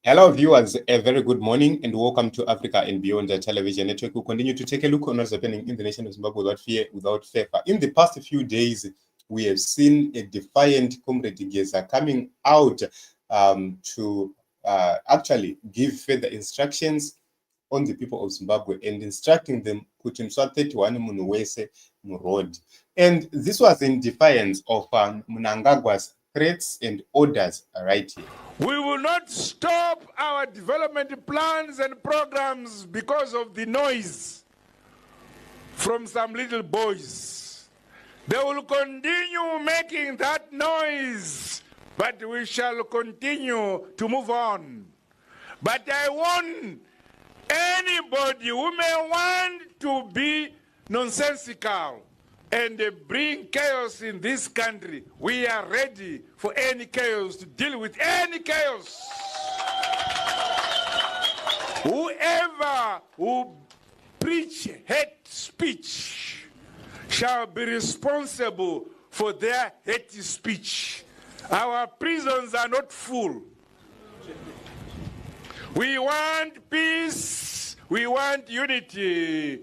Hello, viewers. A very good morning and welcome to Africa and Beyond the Television Network. We'll continue to take a look on what's happening in the nation of Zimbabwe without fear, without favor. In the past few days, we have seen a defiant Comrade Geza coming out to actually give further instructions on the people of Zimbabwe and instructing them kuti musateti wani munhu wese muroad. And this was in defiance of Mnangagwas threats and orders right here. We will not stop our development plans and programs because of the noise from some little boys. They will continue making that noise, but we shall continue to move on. But I warn anybody who may want to be nonsensical and bring chaos in this country. We are ready for any chaos, to deal with any chaos. Whoever who preach hate speech shall be responsible for their hate speech. Our prisons are not full. We want peace. We want unity.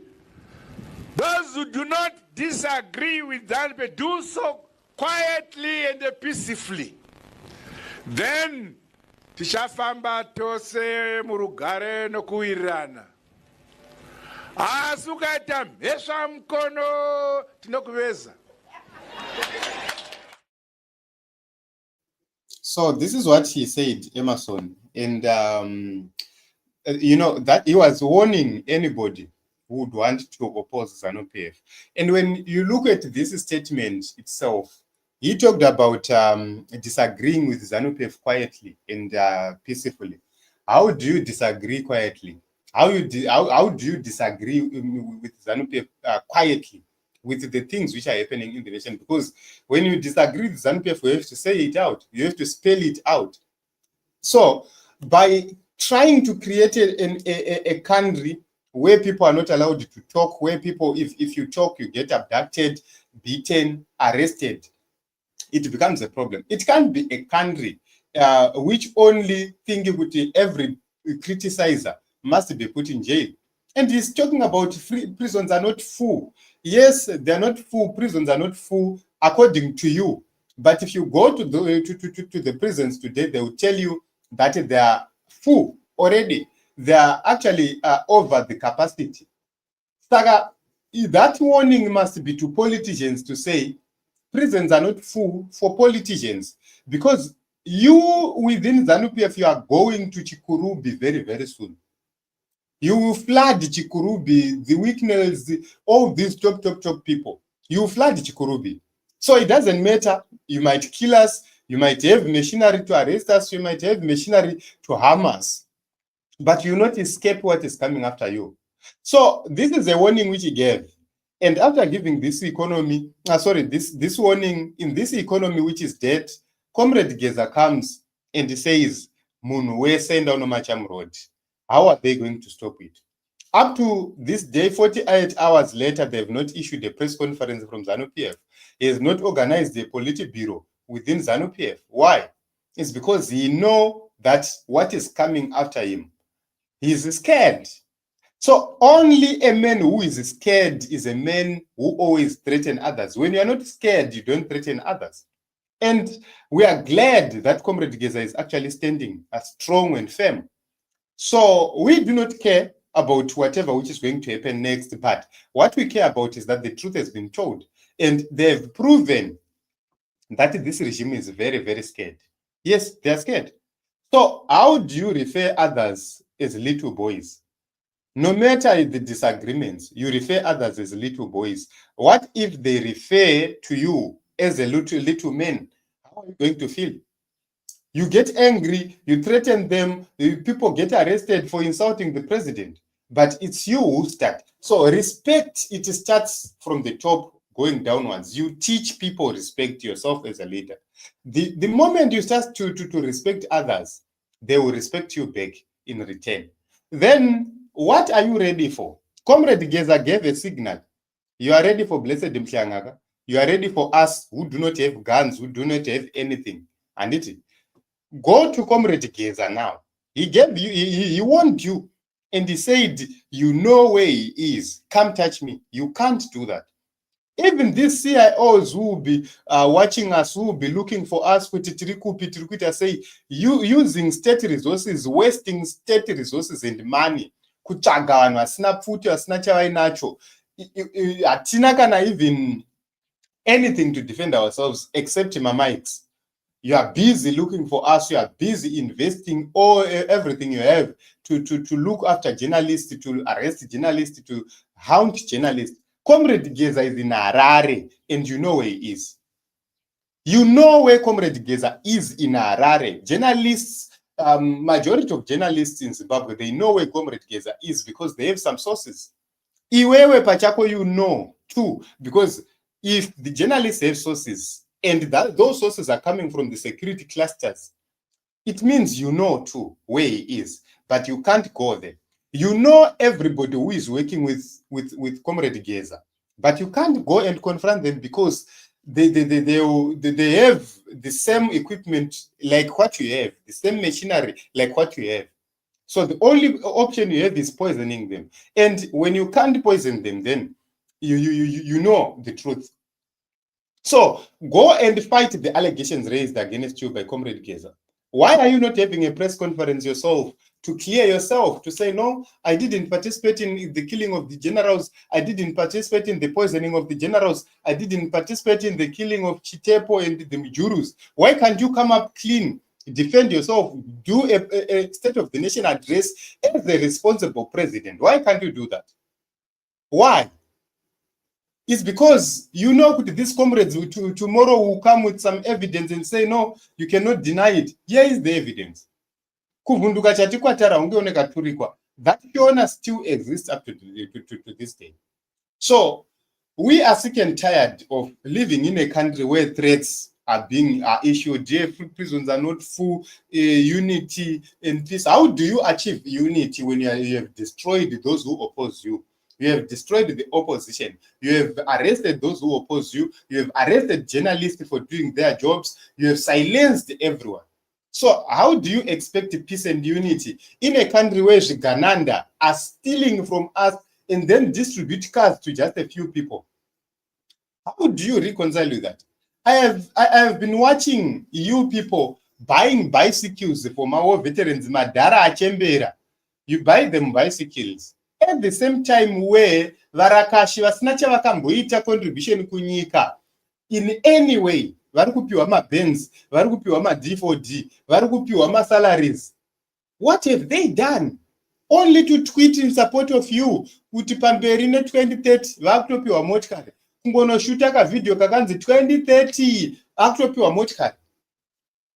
Those who do not disagree with that, but do so quietly and peacefully. Then, tichafamba tose murugare nokuirana. Asukata mesha mkono tinokuveza. So this is what he said, Emerson, and you know that he was warning anybody who would want to oppose ZANU-PF. And when you look at this statement itself, he talked about disagreeing with ZANU-PF quietly and peacefully. How do you disagree quietly? How do you disagree with ZANU-PF quietly with the things which are happening in the nation? Because when you disagree with ZANU-PF, you have to say it out. You have to spell it out. So by trying to create a country where people are not allowed to talk, where people, if you talk, you get abducted, beaten, arrested, it becomes a problem. It can't be a country which only think every criticizer must be put in jail. And he's talking about prisons are not full. Yes, they're not full. Prisons are not full according to you. But if you go to the prisons today, they will tell you that they are full already. They are actually over the capacity. Saga, that warning must be to politicians to say prisons are not full for politicians, because you within ZANU-PF, you are going to Chikurubi very, very soon. You will flood Chikurubi, the weakness, all these top people. You will flood Chikurubi. So it doesn't matter. You might kill us. You might have machinery to arrest us. You might have machinery to harm us. But you will not escape what is coming after you. So this is a warning which he gave. And after giving this economy, this warning in this economy which is dead, Comrade Geza comes and he says, Munu we send down Macham Road. How are they going to stop it? Up to this day, 48 hours later, they have not issued a press conference from ZANU-PF. He has not organized a Politburo within ZANU-PF. Why? It's because he knows that what is coming after him. He's scared. So only a man who is scared is a man who always threatens others. When you are not scared, you don't threaten others. And we are glad that Comrade Geza is actually standing strong and firm. So we do not care about whatever which is going to happen next, but what we care about is that the truth has been told. And they've proven that this regime is very, very scared. Yes, they are scared. So how do you refer others as little boys? No matter the disagreements, you refer others as little boys. What if they refer to you as a little man? How are you going to feel? You get angry, you threaten them, people get arrested for insulting the president. But it's you who start. So respect, it starts from the top going downwards. You teach people respect yourself as a leader. The moment you start to respect others, they will respect you back in return. Then what are you ready for? Comrade Geza gave a signal. You are ready for Blessed Mnangagwa. You are ready for us who do not have guns, who do not have anything. And go to Comrade Geza now. He gave you, he warned you, and he said, you know where he is. Come touch me. You can't do that. Even these CIOs who will be watching us, who will be looking for us, say, you using state resources, wasting state resources and money. Kuchagano, asina pfuti, asina chawainacho. Atina kana even anything to defend ourselves except mics. You are busy looking for us. You are busy investing all everything you have to look after journalists, to arrest journalists, to hound journalists. Comrade Geza is in Harare, and you know where he is. You know where Comrade Geza is in Harare. Journalists, majority of journalists in Zimbabwe, they know where Comrade Geza is because they have some sources. Iwewe Pachako, you know too, because if the journalists have sources and those sources are coming from the security clusters, it means you know too where he is, but you can't go there. You know everybody who is working with Comrade Geza, but you can't go and confront them because they have the same equipment like what you have, the same machinery like what you have. So the only option you have is poisoning them. And when you can't poison them, then you know the truth. So go and fight the allegations raised against you by Comrade Geza. Why are you not having a press conference yourself to clear yourself, to say, no, I didn't participate in the killing of the generals. I didn't participate in the poisoning of the generals. I didn't participate in the killing of Chitepo and the Mijurus. Why can't you come up clean, defend yourself, do a State of the Nation address as the responsible president? Why can't you do that? Why? It's because you know these comrades tomorrow will come with some evidence and say, no, you cannot deny it. Here is the evidence. That Fiona still exists up to this day. So we are sick and tired of living in a country where threats are being issued, prisons are not full, unity and peace. How do you achieve unity when you have destroyed those who oppose you? You have destroyed the opposition. You have arrested those who oppose you. You have arrested journalists for doing their jobs. You have silenced everyone. So how do you expect peace and unity in a country where Gananda are stealing from us and then distribute cars to just a few people? How do you reconcile with that? I have been watching you people buying bicycles for our veterans, Madara Achembera. You buy them bicycles. At the same time where varakashi vasina chavakamboita contribution kunyika in any way, vari kupiwa maBenz, vari kupiwa maD4D, vari kupiwa masalaries. What have they done? Only to tweet in support of you. Kuti pamberi ne2030 vakutopiwa motikari. Kungonoshuta kavideo kakanzi 2030 akutopiwa motikari.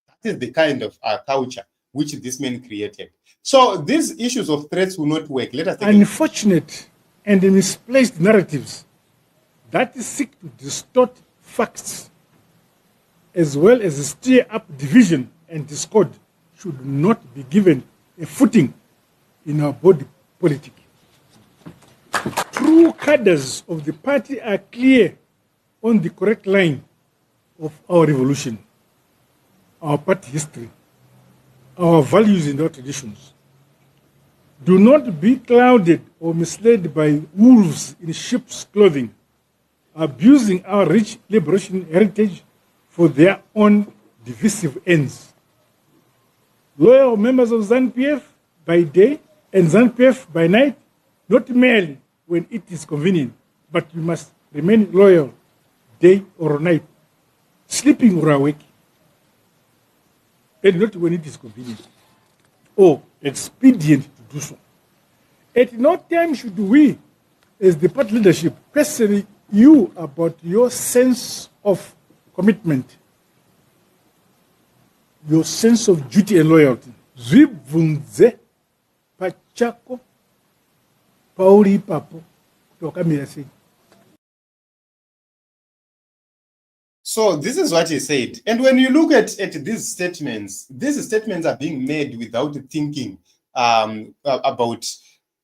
That is the kind of culture which this man created. So these issues of threats will not work. Let us take unfortunate and misplaced narratives that seek to distort facts as well as stir up division and discord should not be given a footing in our body politic. True cadres of the party are clear on the correct line of our revolution, our party history, our values and our traditions. Do not be clouded or misled by wolves in sheep's clothing, abusing our rich liberation heritage for their own divisive ends. Loyal members of ZANU-PF by day and ZANU-PF by night, not merely when it is convenient, but you must remain loyal day or night, sleeping or awake, and not when it is convenient or expedient to do so. At no time should we, as the party leadership, question you about your sense of commitment, your sense of duty and loyalty. Zwibvunze pachako pauli papo tokamira sei. So this is what he said. And when you look at these statements are being made without thinking about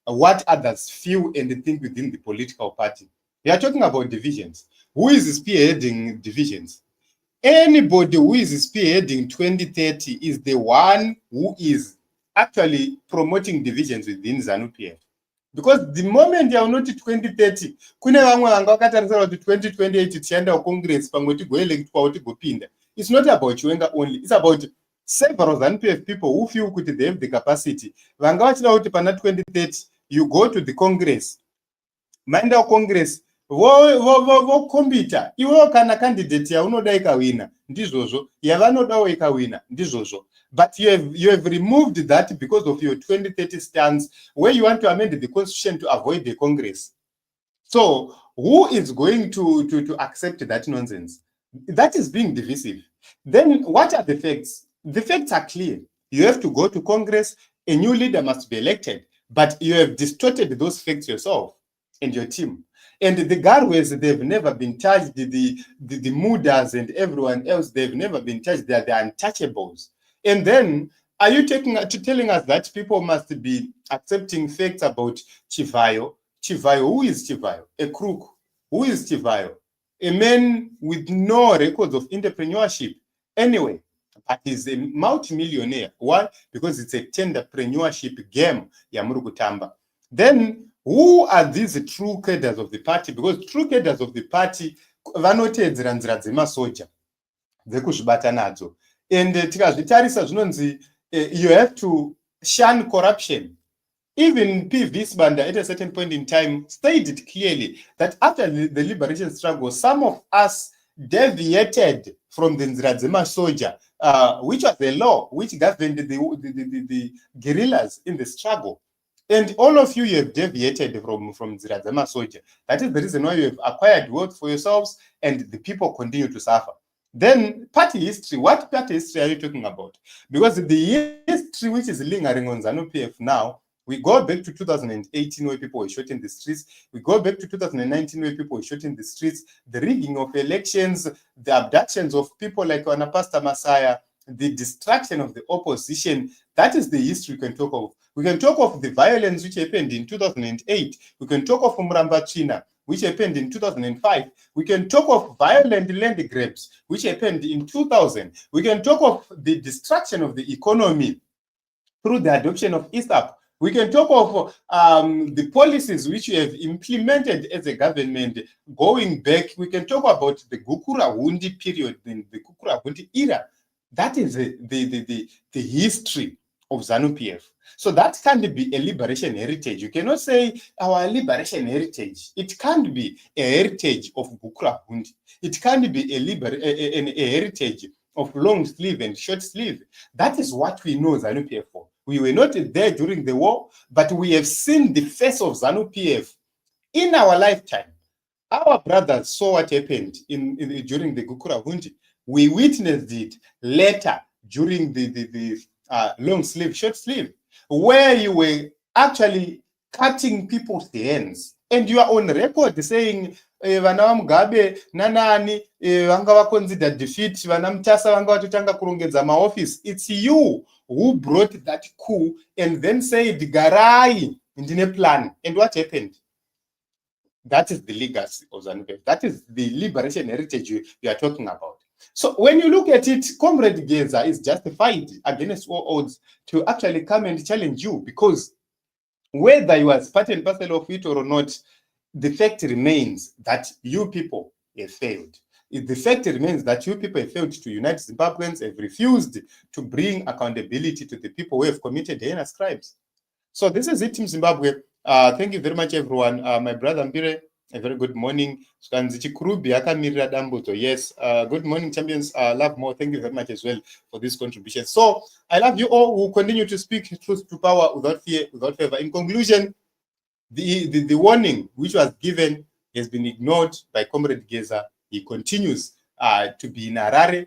what others feel and think within the political party. We are talking about divisions. Who is spearheading divisions? Anybody who is spearheading 2030 is the one who is actually promoting divisions within ZANU-PF. Because the moment you are not 2030, kune vamwe vanga vakatarisira kuti 2028 tichaenda kucongress pamwe tigoelectwa kuti tigopinda. It's not about Chiwenga only. It's about several ZANU-PF people who feel kuti they have the capacity. Vanga vachida kuti pana 2030 you go to the congress. Maenda congress vo kombita iwe kana candidate yaunoda ikawina ndizvozvo yavanodawo ikawina ndizvozvo. But you have removed that because of your 2030 stance where you want to amend the constitution to avoid the Congress. So who is going to accept that nonsense? That is being divisive. Then what are the facts? The facts are clear. You have to go to Congress, a new leader must be elected, but you have distorted those facts yourself and your team. And the Garways, they've never been charged, the Mudas and everyone else, they've never been charged. They are the untouchables. And then, are you telling us that people must be accepting facts about Chivayo? Chivayo, who is Chivayo? A crook. Who is Chivayo? A man with no records of entrepreneurship. Anyway, but he's a multi-millionaire. Why? Because it's a tenderpreneurship game. Yamurugutamba. Then, who are these true cadres of the party? Because true cadres of the party, vanotedzera nzira dzemasoja dzekuzvibata nadzo. And tikazvitarisa zvinonzi you have to shun corruption. Even P.V. Sibanda at a certain point in time stated clearly that after the liberation struggle, some of us deviated from the Nzira Soja, which was a law which governed the guerrillas in the struggle. And all of you have deviated from Nzira Soja. That is the reason why you have acquired wealth for yourselves and the people continue to suffer. Then party history, what party history are you talking about? Because the history which is lingering on ZANU-PF now, we go back to 2018 where people were shot in the streets. We go back to 2019 where people were shot in the streets. The rigging of elections, the abductions of people like Pastor Messiah, the destruction of the opposition. That is the history we can talk of. We can talk of the violence which happened in 2008. We can talk of Muramba China, which happened in 2005. We can talk of violent land grabs, which happened in 2000. We can talk of the destruction of the economy through the adoption of ISAP. We can talk of the policies which we have implemented as a government going back. We can talk about the Gukura Hundi period, the Gukura Hundi era. That is the history of ZANU-PF. So that can't be a liberation heritage. You cannot say our liberation heritage. It can't be a heritage of Gukura Hundi. It can't be a heritage of long sleeve and short sleeve. That is what we know ZANU-PF for. We were not there during the war, but we have seen the face of ZANU-PF in our lifetime. Our brothers saw what happened during the Gukura Hundi. We witnessed it later during the long sleeve, short sleeve, where you were actually cutting people's hands. And you are on record saying, vana vamugabe nanani vanga vakonzida defeat vana mutasa vanga vatotanga kurongedza maoffice. It's you who brought that coup and then said garai ndine plan. And what happened? That is the legacy of ZANU-PF. That is the liberation heritage you are talking about. So when you look at it, Comrade Geza is justified against all odds to actually come and challenge you, because whether you are part and parcel of it or not, the fact remains that you people have failed. The fact remains that you people have failed to unite Zimbabweans, have refused to bring accountability to the people who have committed heinous crimes. So this is it, Team Zimbabwe. Thank you very much, everyone. My brother Mbire, a very good morning. Yes, good morning, champions. Love more. Thank you very much as well for this contribution. So I love you all who continue to speak truth to power without fear, without favor. In conclusion, the warning which was given has been ignored by Comrade Geza. He continues to be in Harare